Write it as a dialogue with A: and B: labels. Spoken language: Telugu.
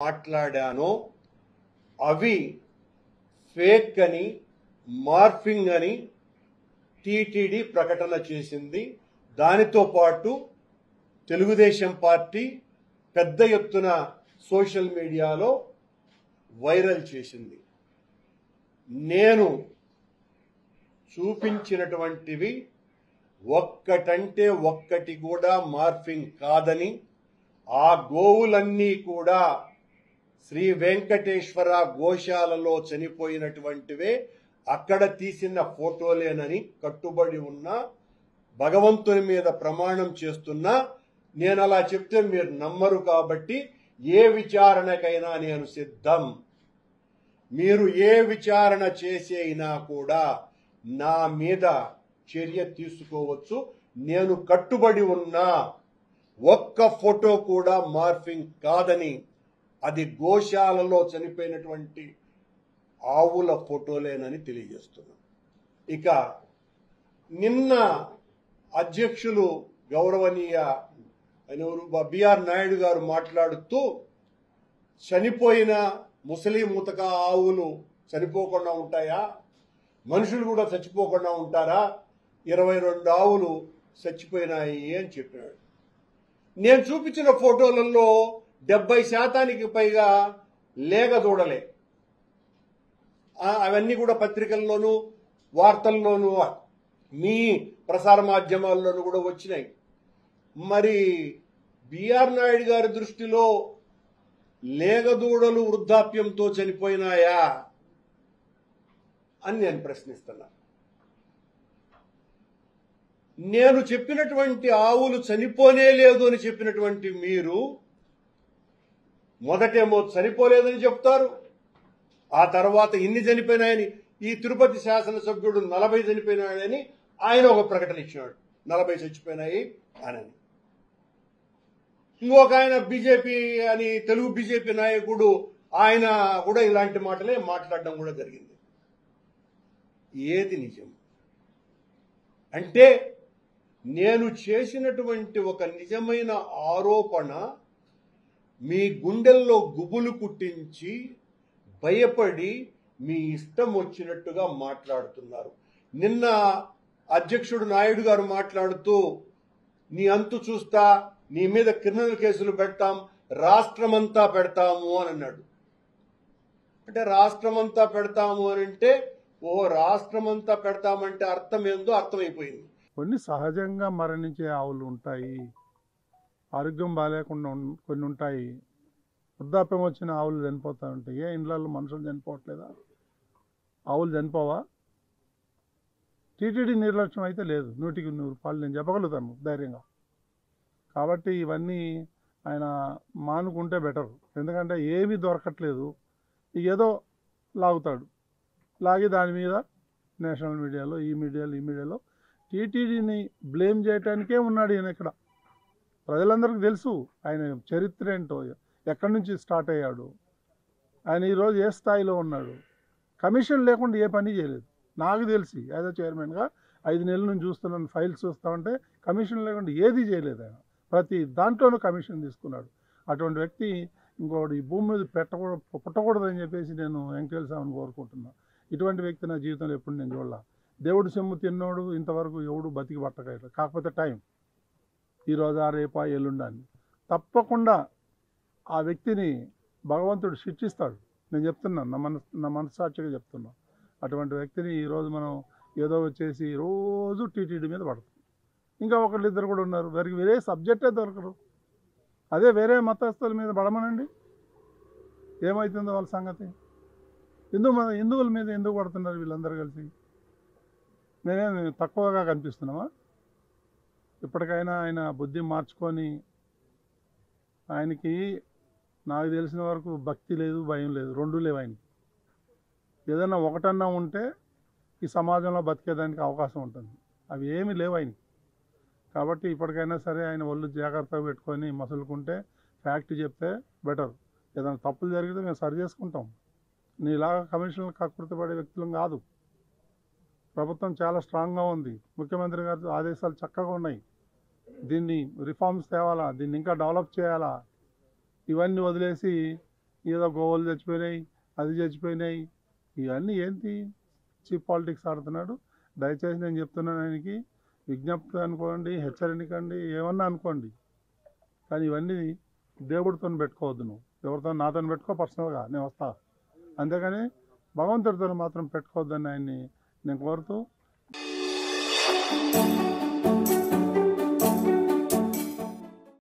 A: మాట్లాడానో అవి ఫేక్ అని, మార్ఫింగ్ అని టీటీడీ ప్రకటన చేసింది. దానితో పాటు తెలుగుదేశం పార్టీ పెద్ద ఎత్తున సోషల్ మీడియాలో వైరల్ చేసింది. నేను చూపించినటువంటివి ఒక్కటంటే ఒక్కటి కూడా మార్ఫింగ్ కాదని, ఆ గోవులన్నీ కూడా శ్రీ వెంకటేశ్వర గోశాలలో చనిపోయినటువంటివే, అక్కడ తీసిన ఫోటోలేనని కట్టుబడి ఉన్న, భగవంతుని మీద ప్రమాణం చేస్తున్నా. నేను అలా చెప్తే మీరు నమ్మరు కాబట్టి ఏ విచారణకైనా నేను సిద్ధం. మీరు ఏ విచారణ చేసైనా కూడా నా మీద చర్య తీసుకోవచ్చు. నేను కట్టుబడి ఉన్నా. ఒక్క ఫోటో కూడా మార్ఫింగ్ కాదని, అది గోశాలలో చనిపోయినటువంటి ఆవుల ఫోటోలేనని తెలియజేస్తున్నాను. ఇక నిన్న అధ్యక్షులు గౌరవనీయ బిఆర్ నాయుడు గారు మాట్లాడుతూ, చనిపోయిన ముసలి ముతక ఆవులు చనిపోకుండా ఉంటాయా, మనుషులు కూడా చచ్చిపోకుండా ఉంటారా, 22 ఆవులు చచ్చిపోయినాయి అని చెప్పాడు. నేను చూపించిన ఫోటోలలో 70% పైగా లేగ దూడలే. అవన్నీ కూడా పత్రికల్లోనూ వార్తల్లోనూ మీ ప్రసార మాధ్యమాల్లోనూ కూడా వచ్చినాయి. మరి బిఆర్ నాయుడు గారి దృష్టిలో లేగదూడలు వృద్ధాప్యంతో చనిపోయినాయా అని నేను ప్రశ్నిస్తున్నా. నేను చెప్పినటువంటి ఆవులు చనిపోనే లేదు అని చెప్పినటువంటి మీరు మొదటేమో చనిపోలేదని చెప్తారు, ఆ తర్వాత ఇన్ని చనిపోయినాయని, ఈ తిరుపతి శాసనసభ్యుడు 40 చనిపోయినాయని ఆయన ఒక ప్రకటన ఇచ్చినాడు, 40 చచ్చిపోయినాయి అని. ఇంకొక ఆయన బీజేపీ అని, తెలుగు బీజేపీ నాయకుడు, ఆయన కూడా ఇలాంటి మాటలే మాట్లాడడం కూడా జరిగింది. ఏది నిజం? అంటే నేను చేసినటువంటి ఒక నిజమైన ఆరోపణ మీ గుండెల్లో గుబులు కుట్టించి భయపడి మీ ఇష్టం వచ్చినట్టుగా మాట్లాడుతున్నారు. నిన్న అధ్యక్షుడు నాయుడు గారు మాట్లాడుతూ, నీ అంతు చూస్తా, నీ మీద క్రిమినల్ కేసులు పెడతాం, రాష్ట్రమంతా పెడతాము అని అన్నాడు. అంటే రాష్ట్రమంతా పెడతాము అని అంటే, ఓ రాష్ట్రమంతా పెడతామంటే అర్థం ఏందో అర్థమైపోయింది.
B: కొన్ని సహజంగా మరణించే ఆవులు ఉంటాయి, ఆరోగ్యం బాగాలేకుండా కొన్ని ఉంటాయి, వృద్ధాప్యం వచ్చిన ఆవులు చనిపోతూ ఉంటాయి. ఏ ఇండ్లలో మనుషులు చనిపోవట్లేదా? ఆవులు చనిపోవా? టీటీడీ నిర్లక్ష్యం అయితే లేదు, 100% నేను చెప్పగలుగుతాను ధైర్యంగా. కాబట్టి ఇవన్నీ ఆయన మానుకుంటే బెటర్. ఎందుకంటే ఏమీ దొరకట్లేదు, ఏదో లాగుతాడు, లాగి దాని మీద నేషనల్ మీడియాలో ఈ మీడియాలో టీటీడీని బ్లేమ్ చేయడానికే ఉన్నాడు ఈయన. ఇక్కడ ప్రజలందరికీ తెలుసు ఆయన చరిత్ర ఏంటో, ఎక్కడి నుంచి స్టార్ట్ అయ్యాడు, ఆయన ఈరోజు ఏ స్థాయిలో ఉన్నాడు. కమిషన్ లేకుండా ఏ పని చేయలేదు. నాకు తెలిసి యాజ్ అ చైర్మన్గా 5 నెలల నుంచి చూస్తున్నాను, ఫైల్స్ చూస్తామంటే కమిషన్ లేకుండా ఏది చేయలేదు ఆయన. ప్రతి దాంట్లోనూ కమిషన్ తీసుకున్నాడు. అటువంటి వ్యక్తి ఇంకోటి ఈ భూమి మీద పుట్టకూడదని చెప్పేసి నేను వెంకటేశ్వర స్వామిని కోరుకుంటున్నాను. ఇటువంటి వ్యక్తి నా జీవితంలో ఎప్పుడు నేను చూడాల. దేవుడు సొమ్ము తిన్నోడు ఇంతవరకు ఎవడు బతికి పట్టకలేదు. కాకపోతే టైం, ఈరోజు రేపా ఎల్లుండాన్ని తప్పకుండా ఆ వ్యక్తిని భగవంతుడు శిక్షిస్తాడు. నేను చెప్తున్నాను, నా మనస్సాక్షిగా చెప్తున్నాను. అటువంటి వ్యక్తిని ఈరోజు మనం ఏదో వచ్చేసి రోజు టీటీడీ మీద పడుతుంది. ఇంకా ఒకళ్ళిద్దరు కూడా ఉన్నారు, వారికి వేరే సబ్జెక్టే దొరకరు. అదే వేరే మతస్థుల మీద పడమనండి, ఏమవుతుందో వాళ్ళ సంగతి. హిందువుల మీద ఎందుకు పడుతున్నారు వీళ్ళందరూ కలిసి? నేనేమి తక్కువగా కనిపిస్తున్నామా? ఇప్పటికైనా ఆయన బుద్ధి మార్చుకొని, ఆయనకి నాకు తెలిసిన వరకు భక్తి లేదు, భయం లేదు, 2 లేవు ఆయనకి. ఏదైనా ఒకటన్నా ఉంటే ఈ సమాజంలో బతికేదానికి అవకాశం ఉంటుంది, అవి ఏమీ లేవు ఆయనకి. కాబట్టి ఇప్పటికైనా సరే ఆయన ఒళ్ళు జాగ్రత్తగా పెట్టుకొని మసులుకుంటే, ఫ్యాక్ట్ చెప్తే బెటర్. ఏదైనా తప్పులు జరిగితే మేము సరి చేసుకుంటాం. నీలాగా కమిషన్లు కకృతిపడే వ్యక్తులం కాదు. ప్రభుత్వం చాలా స్ట్రాంగ్గా ఉంది, ముఖ్యమంత్రి గారి ఆదేశాలు చక్కగా ఉన్నాయి. దీన్ని రిఫార్మ్స్ తేవాలా, దీన్ని ఇంకా డెవలప్ చేయాలా. ఇవన్నీ వదిలేసి ఏదో గోవులు చచ్చిపోయినాయి, అది చచ్చిపోయినాయి, ఇవన్నీ ఏంటి చీప్ పాలిటిక్స్ ఆడుతున్నాడు. దయచేసి నేను చెప్తున్నాను ఆయనకి, విజ్ఞప్తి అనుకోండి, హెచ్చరికండి, ఏమన్నా అనుకోండి, కానీ ఇవన్నీ దేవుడితో పెట్టుకోవద్దు. నువ్వు ఎవరితో, నాతో పెట్టుకో, పర్సనల్గా నేను వస్తా, అంతేగాని భగవంతుడితో మాత్రం పెట్టుకోవద్దని ఆయన్ని నేను కోరుతూ